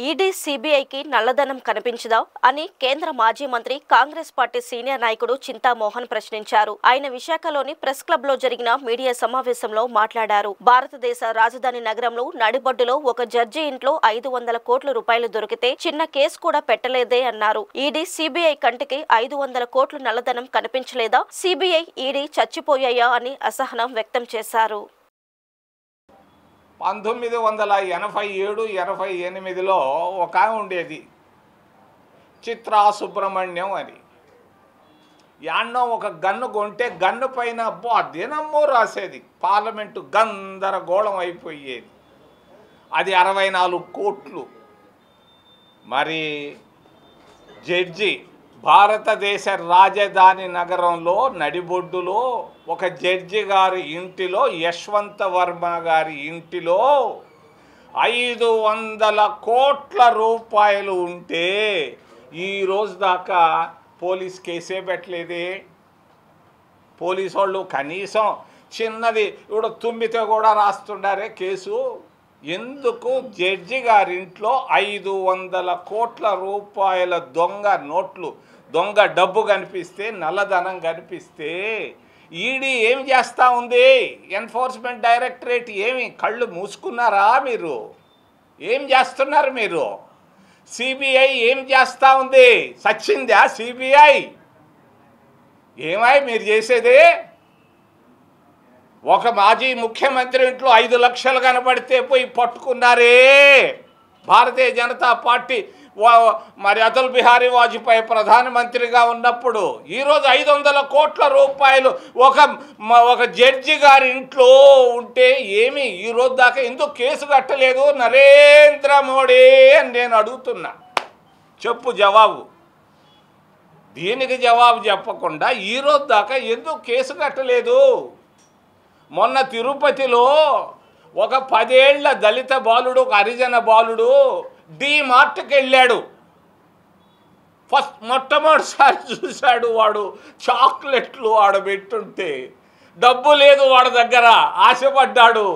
ED సీబీఐకి నల్లధనం కనిపించదా అని కేంద్ర మాజీ మంత్రి కాంగ్రెస్ పార్టీ సీనియర్ నాయకుడు చింతామోహన్ ప్రశ్నించారు. ఆయన విశాఖలోని ప్రెస్ క్లబ్ లో జరిగిన మీడియా సమావేశంలో మాట్లాడారు. భారతదేశ రాజధాని నగరంలో నడిబొడ్డులో ఒక జడ్జి ఇంట్లో 500 కోట్ల రూపాయలు దొరికితే చిన్న కేసు కూడా పెట్టలేదే అన్నారు. ఈడీ సీబీఐ కంటికి 500 కోట్ల నల్లధనం కనిపించలేదా? సీబీఐ ఈడీ చచ్చిపోయాయా అని అసహనం వ్యక్తం చేశారు. 1987-88లో ఒక ఆమె ఉండేది, చిత్రా సుబ్రహ్మణ్యం అని. యాన్నో ఒక గన్ను కొంటే గన్ను పైన దినమ్మో రాసేది. పార్లమెంటు గందరగోళం అయిపోయేది. అది 64 కోట్లు. మరి జడ్జి భారతదేశ రాజధాని నగరంలో నడిబొడ్డులో ఒక జడ్జి గారి ఇంటిలో, యశ్వంత వర్మ గారి ఇంటిలో 500 కోట్ల రూపాయలు ఉంటే ఈరోజు దాకా పోలీస్ కేసే పెట్టలేదే. పోలీసు వాళ్ళు కనీసం చిన్నది ఇప్పుడు తుమ్మితే కూడా రాస్తుండారే కేసు. ఎందుకు జడ్జి గారింట్లో 500 కోట్ల రూపాయల దొంగ నోట్లు, దొంగ డబ్బు కనిపిస్తే, నల్లధనం కనిపిస్తే ఈడీ ఏం చేస్తూ ఉంది? ఎన్ఫోర్స్మెంట్ డైరెక్టరేట్ ఏమి కళ్ళు మూసుకున్నారా మీరు? ఏం చేస్తున్నారు మీరు? సిబిఐ ఏం చేస్తూ ఉంది? సచ్చిందా సిబిఐ? ఏమై మీరు చేసేది? ఒక మాజీ ముఖ్యమంత్రి ఇంట్లో 5 లక్షలు కనబడితే పోయి పట్టుకున్నారే భారతీయ జనతా పార్టీ. మరి అటల్ బిహారీ వాజ్పేయి ప్రధానమంత్రిగా ఉన్నప్పుడు. ఈరోజు 500 కోట్ల రూపాయలు ఒక జడ్జి గారి ఇంట్లో ఉంటే ఏమి ఈరోజు దాకా ఎందుకు కేసు కట్టలేదు నరేంద్ర మోడీ అని నేను అడుగుతున్నా. చెప్పు జవాబు. దీనికి జవాబు చెప్పకుండా ఈరోజు దాకా ఎందుకు కేసు కట్టలేదు? మొన్న తిరుపతిలో ఒక 10 ఏళ్ల దళిత బాలుడు, ఒక హరిజన బాలుడు డీమార్ట్కి వెళ్ళాడు. మొట్టమొదటిసారి చూశాడు. వాడు చాక్లెట్లు ఆడబెట్టుంటే డబ్బు లేదు వాడి దగ్గర, ఆశపడ్డాడు.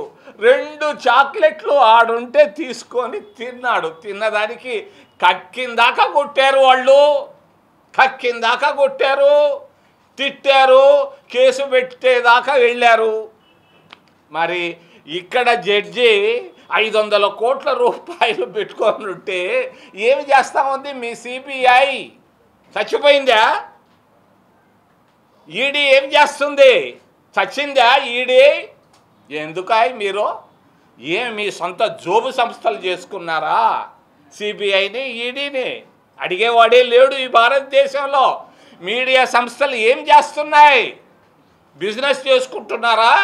2 చాక్లెట్లు ఆడుంటే తీసుకొని తిన్నాడు. తిన్నదానికి కక్కిందాకా కొట్టారు వాళ్ళు, కక్కిందాకా కొట్టారు, తిట్టారు, కేసు పెట్టేదాకా వెళ్ళారు. మరి ఇక్కడ జడ్జి 500 కోట్ల రూపాయలు పెట్టుకొని ఉంటే ఏమి చేస్తా ఉంది మీ సిబిఐ? చచ్చిపోయిందా? ఈడీ ఏం చేస్తుంది? చచ్చిందా ఈడీ? ఎందుకాయ్ మీరు మీ సొంత జోబు సంస్థలు చేసుకున్నారా? సిబిఐని, ఈడీని అడిగేవాడే లేడు ఈ భారతదేశంలో. మీడియా సంస్థలు ఏం చేస్తున్నాయి? బిజినెస్ చేసుకుంటున్నారా?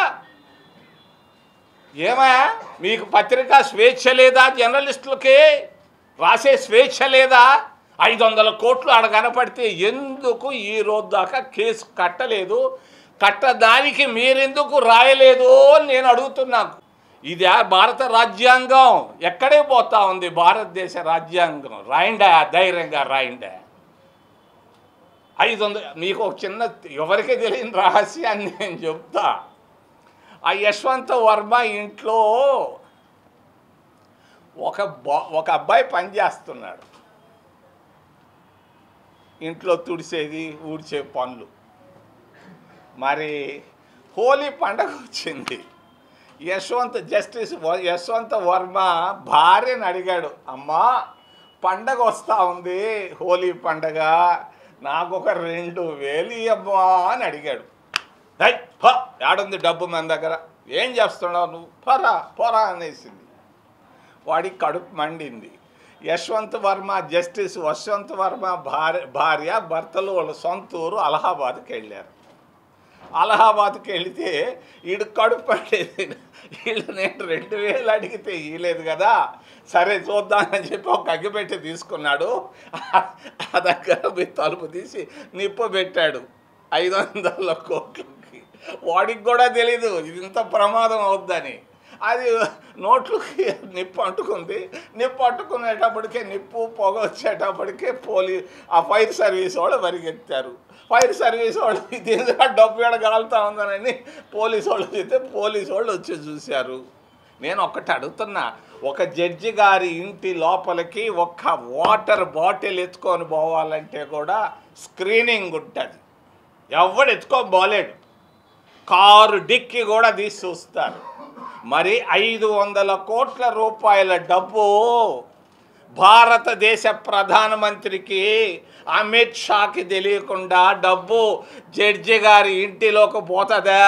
ఏమయ్యా మీకు పత్రికా స్వేచ్ఛ లేదా? జర్నలిస్టులకి రాసే స్వేచ్ఛ లేదా? 500 కోట్లు ఆడ కనపడితే ఎందుకు ఈరోజు దాకా కేసు కట్టలేదు? కట్టడానికి మీరెందుకు రాయలేదు అని నేను అడుగుతున్నాను. ఇది భారత రాజ్యాంగం ఎక్కడే పోతా ఉంది? భారతదేశ రాజ్యాంగం రాయండా, ధైర్యంగా రాయండా. 500 మీకు ఒక చిన్న ఎవరికీ తెలియని రహస్యాన్ని నేను చెప్తా. ఆ యశ్వంత వర్మ ఇంట్లో ఒక అబ్బాయి పనిచేస్తున్నాడు. ఇంట్లో తుడిసేది, ఊడ్చే పనులు. మరి హోలీ పండగ వచ్చింది. జస్టిస్ యశ్వంత వర్మ భార్యను అడిగాడు, అమ్మా పండగ వస్తూ ఉంది, హోలీ పండగ, నాకు ఒక 2000 ఇవ్వమ్మా అని అడిగాడు. ఏడుంది డబ్బు మన దగ్గర, ఏం చేస్తున్నావు నువ్వు, పోరా అనేసింది. వాడికి కడుపు మండింది. జస్టిస్ యశ్వంత్ వర్మ భార్య భర్తలు వాళ్ళ సొంత ఊరు అలహాబాద్కి వెళ్ళారు. అలహాబాద్కి వెళితే వీడు కడుపు పడేది. వీళ్ళు నేను 2000 అడిగితే ఇవ్వలేదు కదా, సరే చూద్దామని చెప్పి ఒక అగ్గిపెట్టి తీసుకున్నాడు. ఆ దగ్గర తలుపు తీసి నిప్పు పెట్టాడు 500 కోట్లకి. వాడికి కూడా తెలీదు ఇది ఇంత ప్రమాదం అవుద్దని. అది నోట్లకి నిప్పు అంటుకుంది. నిప్పు అంటుకునేటప్పటికే, నిప్పు పొగ వచ్చేటప్పటికే ఆ ఫైర్ సర్వీస్ వాళ్ళు పరిగెత్తారు. ఫైర్ సర్వీస్ వాళ్ళు ఇది డబ్బు ఎడగాలుతా ఉందని పోలీసు వాళ్ళు చెప్తే పోలీసు వాళ్ళు వచ్చి చూశారు. నేను ఒక్కటి అడుగుతున్నా, ఒక జడ్జి గారి ఇంటి లోపలికి ఒక్క వాటర్ బాటిల్ ఎత్తుకొని పోవాలంటే కూడా స్క్రీనింగ్ ఉంటుంది. ఎవడు ఎత్తుకొని పోలేడు. కారు డిక్కి కూడా తీసి చూస్తారు. మరి 500 కోట్ల రూపాయల డబ్బు భారతదేశ ప్రధానమంత్రికి అమిత్ షాకి తెలియకుండా డబ్బు జడ్జి గారి ఇంటిలోకి పోతుందా?